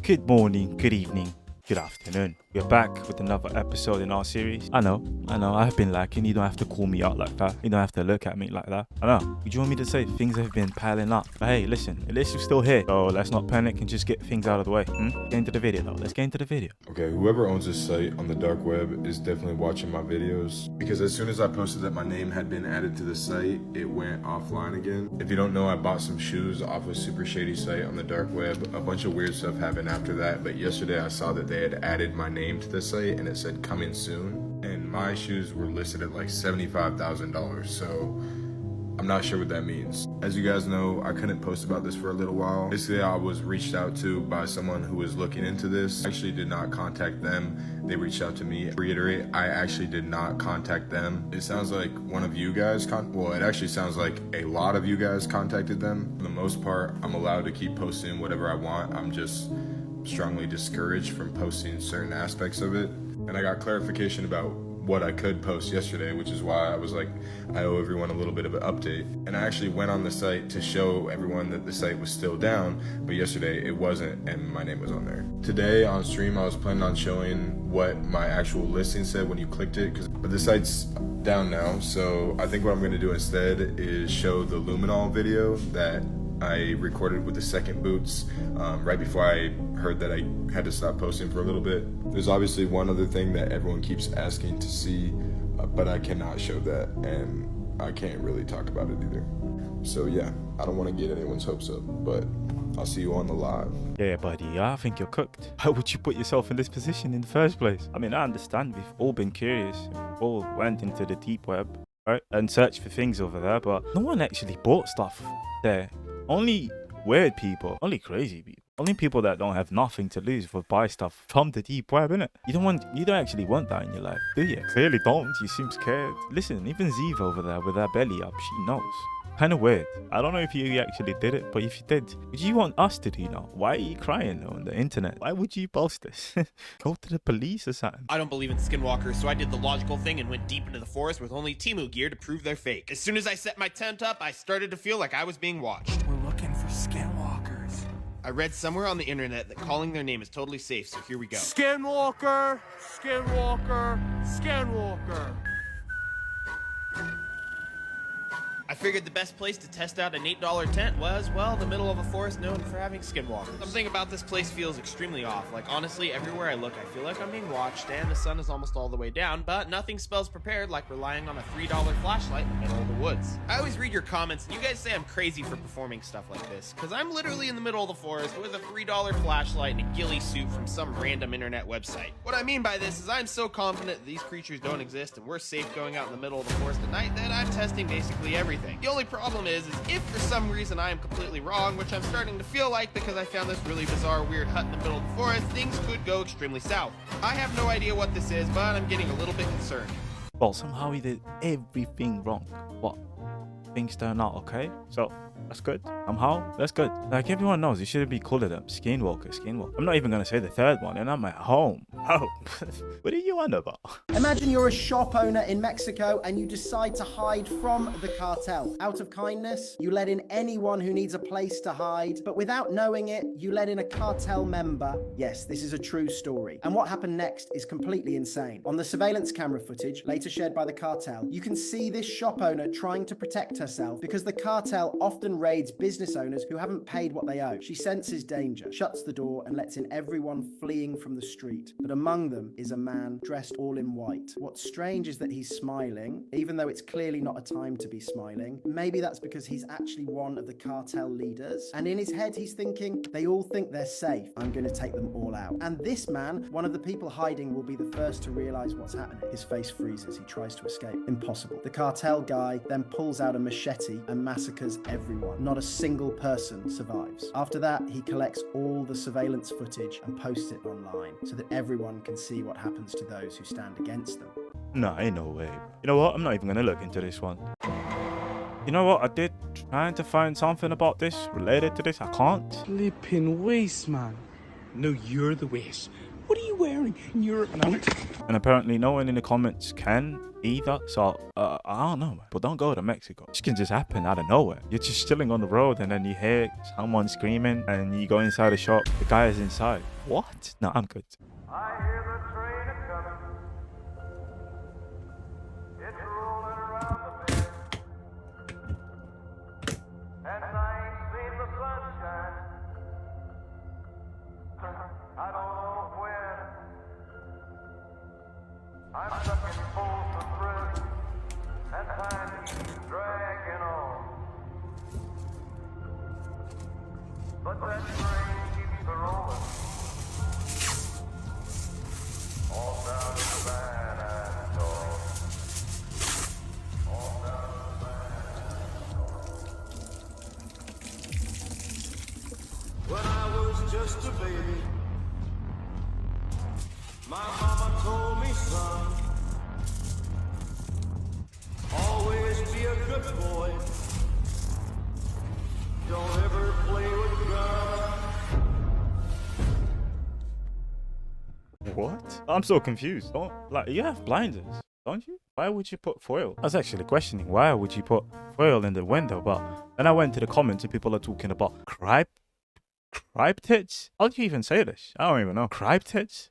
Good morning, good evening, good afternoon. We're back with another episode in our series. I know, I've been lacking. You don't have to call me out like that. You don't have to look at me like that. I know. Would you want me to say things have been piling up? But hey, listen, at least you're still here. So let's not panic and just get things out of the way. Get into the video though. Let's get into the video. Okay, whoever owns this site on the dark web is definitely watching my videos, because as soon as I posted that my name had been added to the site, it went offline again. If you don't know, I bought some shoes off a super shady site on the dark web. A bunch of weird stuff happened after that, but yesterday I saw that they had added my name to the site and it said coming soon, and my shoes were listed at like $75,000, so I'm not sure what that means. As you guys know, I couldn't post about this for a little while. Basically, I was reached out to by someone who was looking into this. I actually did not contact them. They reached out to me. To reiterate, I actually did not contact them. It sounds like one of you guys, it actually sounds like a lot of you guys contacted them. For the most part, I'm allowed to keep posting whatever I want. I'm just strongly discouraged from posting certain aspects of it. And I got clarification about what I could post yesterday, which is why I was like, I owe everyone a little bit of an update. And I actually went on the site to show everyone that the site was still down, but yesterday it wasn't, and my name was on there. Today on stream, I was planning on showing what my actual listing said when you clicked it, but the site's down now. So I think what I'm gonna do instead is show the luminol video that I recorded with the second boots right before I heard that I had to stop posting for a little bit. There's obviously one other thing that everyone keeps asking to see, but I cannot show that, and I can't really talk about it either. So yeah, I don't want to get anyone's hopes up, but I'll see you on the live. Yeah, buddy, I think you're cooked. How would you put yourself in this position in the first place? I mean, I understand we've all been curious. We've all went into the deep web, right, and searched for things over there, but no one actually bought stuff there. Only weird people, only crazy people, only people that don't have nothing to lose will buy stuff from the deep web, innit? You don't actually want that in your life, do you? Clearly don't. You seem scared. Listen, even Ziv over there with her belly up, she knows. Kind of weird. I don't know if you actually did it, but if you did, what do you want us to do now? Why are you crying on the internet? Why would you post this? Go to the police or something. I don't believe in skinwalkers, so I did the logical thing and went deep into the forest with only Temu gear to prove they're fake. As soon as I set my tent up, I started to feel like I was being watched. We're looking for skinwalkers. I read somewhere on the internet that calling their name is totally safe, so here we go. Skinwalker, skinwalker, skinwalker. I figured the best place to test out an $8 tent was, well, the middle of a forest known for having skinwalkers. Something about this place feels extremely off. Like, honestly, everywhere I look, I feel like I'm being watched, and the sun is almost all the way down, but nothing spells prepared like relying on a $3 flashlight in the middle of the woods. I always read your comments, and you guys say I'm crazy for performing stuff like this, because I'm literally in the middle of the forest with a $3 flashlight and a ghillie suit from some random internet website. What I mean by this is I'm so confident that these creatures don't exist and we're safe going out in the middle of the forest at night that I'm testing basically everything. The only problem is if for some reason I am completely wrong, which I'm starting to feel like because I found this really bizarre weird hut in the middle of the forest, things could go extremely south. I have no idea what this is, but I'm getting a little bit concerned. Well, somehow he did everything wrong. What? Things turn out okay? So, that's good. Somehow, that's good. Like everyone knows, you shouldn't be calling them skinwalker. I'm not even going to say the third one, and I'm at home. Oh, what are you on about? Imagine you're a shop owner in Mexico and you decide to hide from the cartel. Out of kindness, you let in anyone who needs a place to hide, but without knowing it, you let in a cartel member. Yes, this is a true story. And what happened next is completely insane. On the surveillance camera footage, later shared by the cartel, you can see this shop owner trying to protect herself because the cartel often raids business owners who haven't paid what they owe. She senses danger, shuts the door, and lets in everyone fleeing from the street. But among them is a man dressed all in white. What's strange is that he's smiling, even though it's clearly not a time to be smiling. Maybe that's because he's actually one of the cartel leaders. And in his head, he's thinking, they all think they're safe. I'm going to take them all out. And this man, one of the people hiding, will be the first to realize what's happening. His face freezes. He tries to escape. Impossible. The cartel guy then pulls out a machete and massacres everyone. Not a single person survives. After that, he collects all the surveillance footage and posts it online so that everyone can see what happens to those who stand against them. No, ain't no way. You know what? I'm not even going to look into this one. You know what? I did trying to find something about this related to this. I can't. Flipping waste, man. No, you're the waste. What are you wearing in Europe? And apparently no one in the comments can either. So, I don't know, man. But don't go to Mexico. This can just happen out of nowhere. You're just chilling on the road and then you hear someone screaming and you go inside the shop. The guy is inside. What? No, I'm good. I hear the train a-comin'. It's rollin' around the bend. And I ain't seen the sunshine. I don't know when. I'm stuck in Folsom Prison, and time keeps dragging on. But that train keeps a-rollin'. All down to the Van and Dog. All down to the Van and Dog. When I was just a baby, my mama told me, son, always be a good boy. Don't ever play with guns. What? I'm so confused. Don't, like, you have blinders, don't you? Why would you put foil? I was actually questioning why would you put foil in the window, but then I went to the comments and people are talking about cryptids. How do you even say this? I don't even know. Cryptids?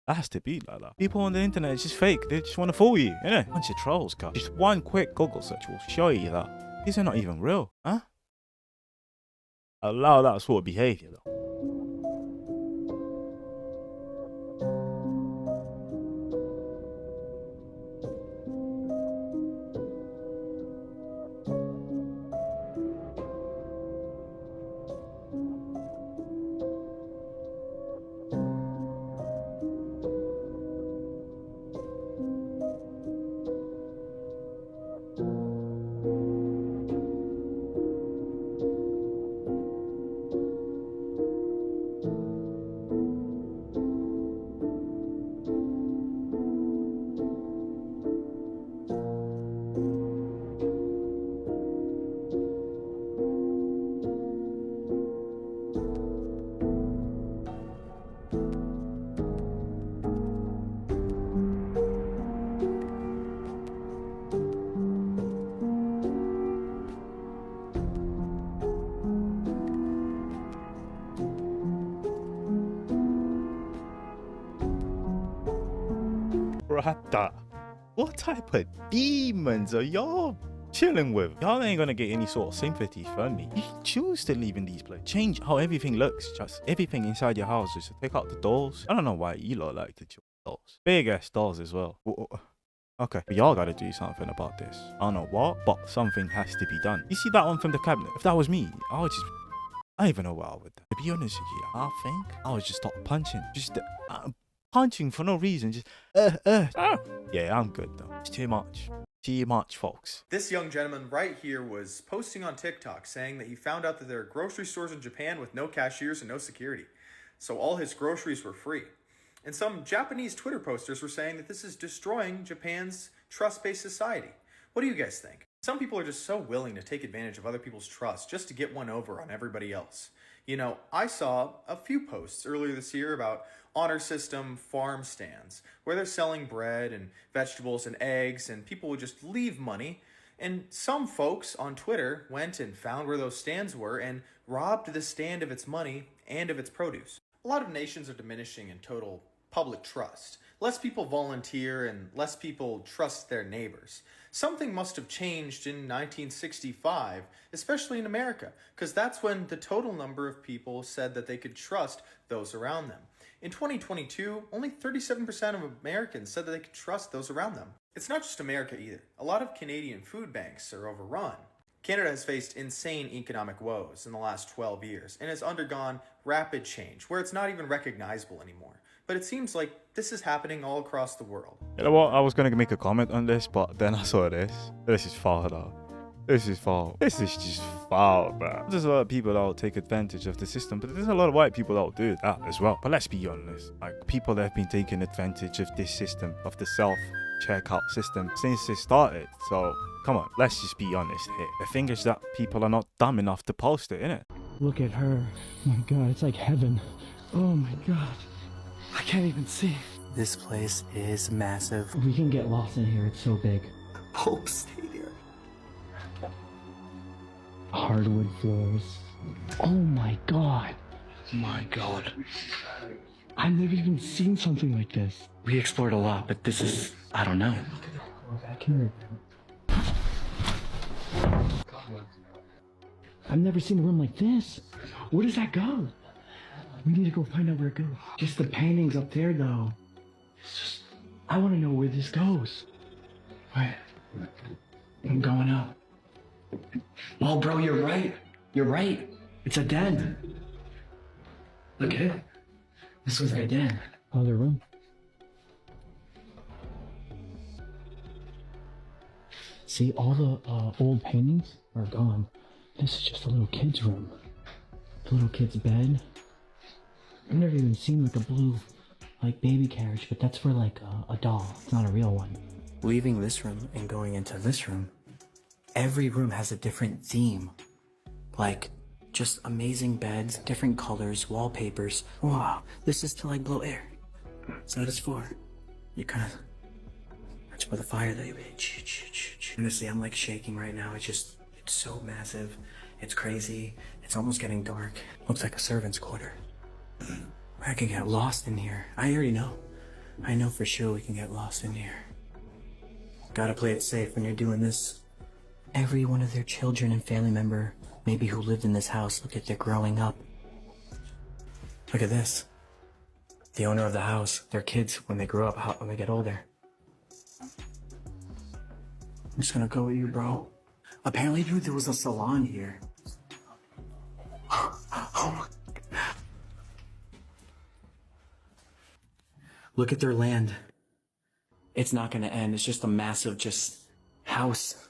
That has to be like that. People on the internet is just fake. They just want to fool you, innit? Bunch of trolls, guys. Just one quick Google search will show you that these are not even real, huh? Allow that sort of behavior, though. Brother, what type of demons are y'all chilling with? Y'all ain't gonna get any sort of sympathy from me. You choose to live in these places. Change how everything looks. Just everything inside your house. Just take out the doors. I don't know why you lot like to chill doors. Big ass doors as well. Okay, but y'all gotta do something about this. I don't know what, but something has to be done. You see that one from the cabinet? If that was me, I would just... I don't even know what I would do. To be honest with you, I think I would just stop punching. Just punching for no reason. Just Yeah, I'm good though. It's too much. Too much, folks. This young gentleman right here was posting on TikTok saying that he found out that there are grocery stores in Japan with no cashiers and no security. So all his groceries were free. And some Japanese Twitter posters were saying that this is destroying Japan's trust-based society. What do you guys think? Some people are just so willing to take advantage of other people's trust just to get one over on everybody else. You know, I saw a few posts earlier this year about honor system farm stands where they're selling bread and vegetables and eggs, and people would just leave money. And some folks on Twitter went and found where those stands were and robbed the stand of its money and of its produce. A lot of nations are diminishing in total public trust. Less people volunteer and less people trust their neighbors. Something must have changed in 1965, especially in America, because that's when the total number of people said that they could trust those around them. In 2022, only 37% of Americans said that they could trust those around them. It's not just America either. A lot of Canadian food banks are overrun. Canada has faced insane economic woes in the last 12 years and has undergone rapid change where it's not even recognizable anymore. But it seems like this is happening all across the world. You know what? I was going to make a comment on this, but then I saw this. This is foul, though. This is foul. This is just foul, bro. There's a lot of people that will take advantage of the system, but there's a lot of white people that will do that as well. But let's be honest. Like, people that have been taking advantage of this system, of the self-checkout system, since it started. So, come on. Let's just be honest here. The thing is that people are not dumb enough to post it, innit? Look at her. Oh my god, it's like heaven. Oh my god. I can't even see. This place is massive. We can get lost in here, it's so big. Pope stayed here. Hardwood floors. Oh my god. My god. I've never even seen something like this. We explored a lot, but this is, I don't know. We're back here. I've never seen a room like this. Where does that go? We need to go find out where it goes. Just the paintings up there, though. It's just, I want to know where this goes. Alright. I'm going up. Oh, bro, you're right. You're right. It's a den. Look at it. This was a den. Other room. See, all the old paintings are gone. This is just a little kid's room. The little kid's bed. I've never even seen like a blue, like baby carriage, but that's for like a doll. It's not a real one. Leaving this room and going into this room, every room has a different theme. Like, just amazing beds, different colors, wallpapers. Wow, this is to like blow air. So that's for. You kind of. That's for the fire that you made. Honestly, I'm like shaking right now. It's so massive. It's crazy. It's almost getting dark. Looks like a servant's quarter. I can get lost in here. I already know. I know for sure we can get lost in here. Gotta play it safe when you're doing this. Every one of their children and family member, maybe who lived in this house, look at their growing up. Look at this. The owner of the house, their kids, when they grow up, when they get older. I'm just gonna go with you, bro. Apparently, dude, there was a salon here. Oh my. Look at their land. It's not gonna end. It's just a massive, just house.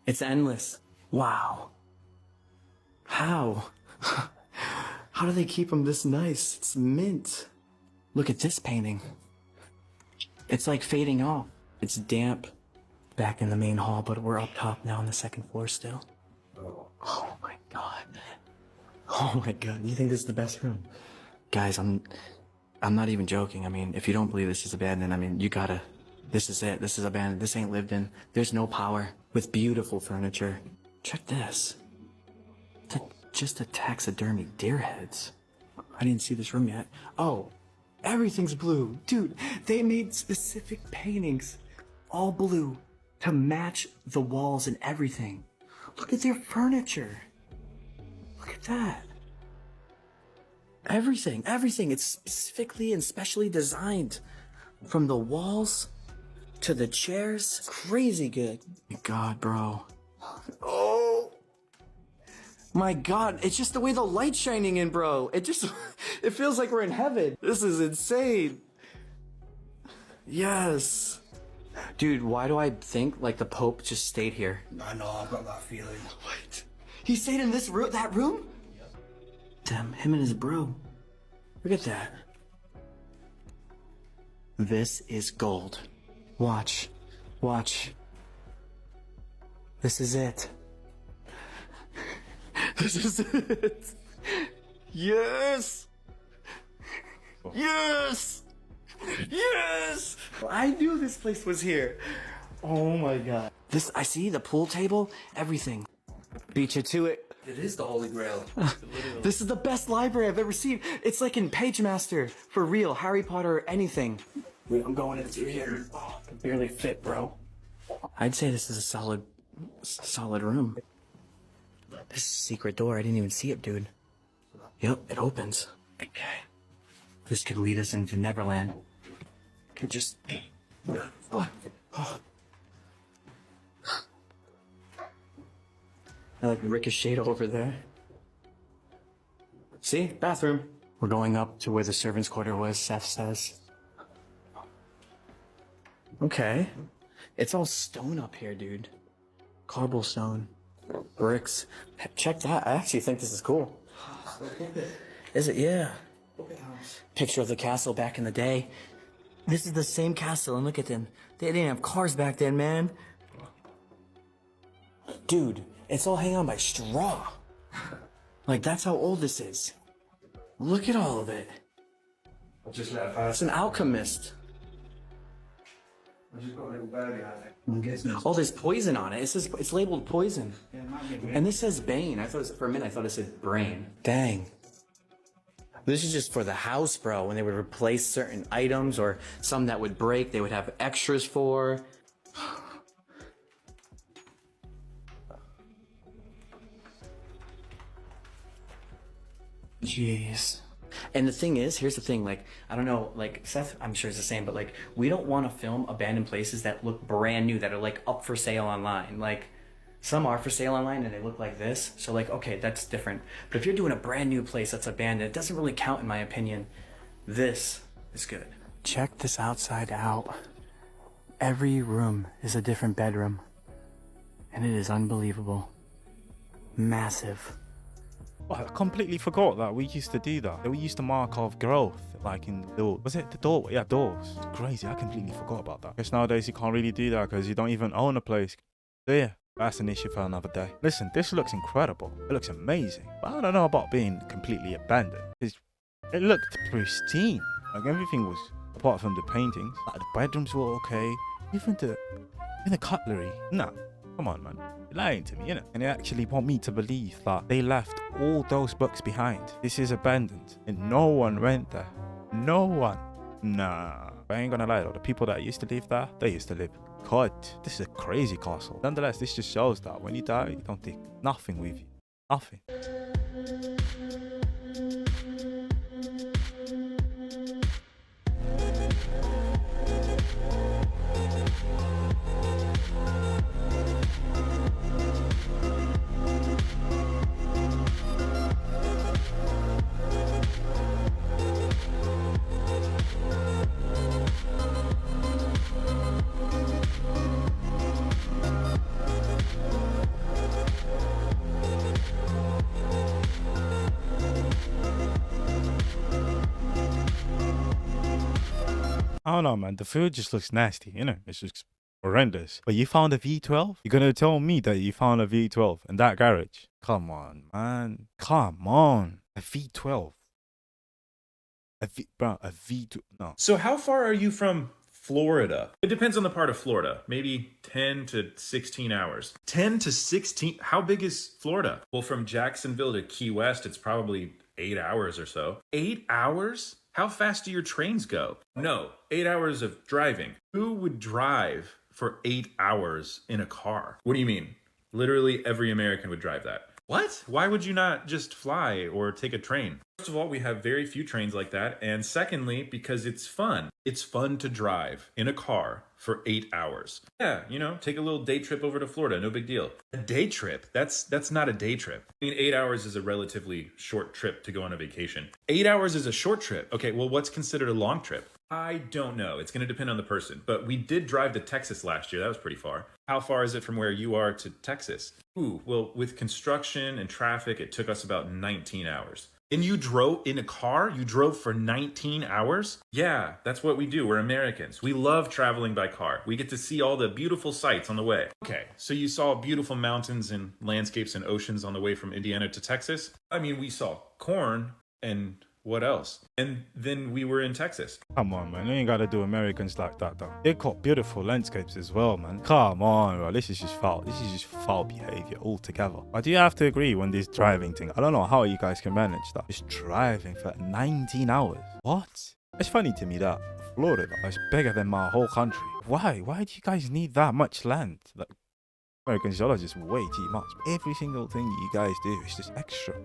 It's endless. Wow. How? How do they keep them this nice? It's mint. Look at this painting. It's like fading off. It's damp. Back in the main hall, but we're up top now on the second floor still. Oh my god. Oh my god. You think this is the best room? Guys, I'm not even joking. I mean, if you don't believe this is abandoned, I mean, you gotta. This is it. This is abandoned. This ain't lived in. There's no power. With beautiful furniture. Check this. Just a taxidermy deer heads. I didn't see this room yet. Oh, everything's blue. Dude, they made specific paintings. All blue. To match the walls and everything. Look at their furniture. Look at that. Everything. It's specifically and specially designed. From the walls to the chairs. Crazy good. My god, bro. Oh. My god, it's just the way the light's shining in, bro. It feels like we're in heaven. This is insane. Yes. Dude, why do I think like the Pope just stayed here? I know, I've got that feeling. What? He stayed in this room, that room? Yep. Damn, him and his bro. Look at that. This is gold. Watch. This is it. This is it. Yes! Yes! Yes! I knew this place was here. Oh my god. I see the pool table, everything. Beat you to it. It is the Holy Grail. This is the best library I've ever seen. It's like in Pagemaster, for real, Harry Potter or anything. Wait, I'm going in through here. Oh, I can barely fit, bro. I'd say this is a solid room. This is a secret door. I didn't even see it, dude. Yep, it opens. Okay. This could lead us into Neverland. Could just... Oh. I like ricocheted over there. See? Bathroom. We're going up to where the servant's quarter was, Seth says. Okay. It's all stone up here, dude. Cobblestone. Bricks. Check that. I actually think this is cool. Is it? Yeah. Picture of the castle back in the day. This is the same castle, and look at them. They didn't have cars back then, man. Dude, it's all hanging on by straw. Like, that's how old this is. Look at all of it. I'll just let it pass. It's an alchemist. I just got a little birdie out there. I'm guessing it's... Oh, there's poison on it. It's labeled poison. Yeah, it might be a And this says Bane. I thought it was, for a minute I thought it said brain. Dang. This is just for the house, bro. When they would replace certain items or some that would break, they would have extras for. Jeez. And the thing is, here's the thing, like, I don't know, like, Seth, I'm sure it's the same, but, like, we don't want to film abandoned places that look brand new, that are, like, up for sale online. Like, some are for sale online and they look like this. So, like, okay, that's different. But if you're doing a brand new place that's abandoned, it doesn't really count in my opinion. This is good. Check this outside out. Every room is a different bedroom. And it is unbelievable. Massive. Oh, I completely forgot that we used to do that. We used to mark off growth, like in the door. Was it the door? Yeah, doors. It's crazy. I completely forgot about that. Because nowadays you can't really do that because you don't even own a place. So yeah, that's an issue for another day. Listen, this looks incredible. It looks amazing. But I don't know about being completely abandoned. It looked pristine. Like everything was, apart from the paintings. Like the bedrooms were okay. Even the cutlery. Nah, come on, man. You're lying to me, innit? And they actually want me to believe that they left all those books behind. This is abandoned. And no one went there. No one. Nah. I ain't gonna lie though. The people that used to live there, they used to live good. This is a crazy castle. Nonetheless, this just shows that when you die, you don't take nothing with you. Nothing. I don't know, man. The food just looks nasty, you know? It's just horrendous. But you found a V12? You're gonna tell me that you found a V12 in that garage? Come on, man. Come on. A V12. A V12. No. So how far are you from Florida? It depends on the part of Florida. Maybe 10 to 16 hours. 10 to 16? How big is Florida? Well, from Jacksonville to Key West, it's probably 8 hours or so. 8 hours? How fast do your trains go? No, 8 hours of driving. Who would drive for 8 hours in a car? What do you mean? Literally every American would drive that. What? Why would you not just fly or take a train? First of all, we have very few trains like that. And secondly, because it's fun. It's fun to drive in a car for 8 hours. Yeah, you know, take a little day trip over to Florida, no big deal. A day trip? That's not a day trip. I mean, 8 hours is a relatively short trip to go on a vacation. 8 hours is a short trip. Okay, well, what's considered a long trip? I don't know. It's going to depend on the person. But we did drive to Texas last year. That was pretty far. How far is it from where you are to Texas? Ooh, well, with construction and traffic, it took us about 19 hours. And you drove in a car? You drove for 19 hours? Yeah, that's what we do. We're Americans. We love traveling by car. We get to see all the beautiful sights on the way. Okay, so you saw beautiful mountains and landscapes and oceans on the way from Indiana to Texas? I mean, we saw corn and what else? And then we were in Texas. Come on, man. You ain't gotta do Americans like that, though. They got beautiful landscapes as well, man. Come on, bro. This is just foul. This is just foul behavior altogether. I do have to agree when this driving thing. I don't know how you guys can manage that. Just driving for 19 hours. What? It's funny to me that Florida is bigger than my whole country. Why? Why do you guys need that much land? Like, Americans, y'all are just way too much. Every single thing you guys do is just extra.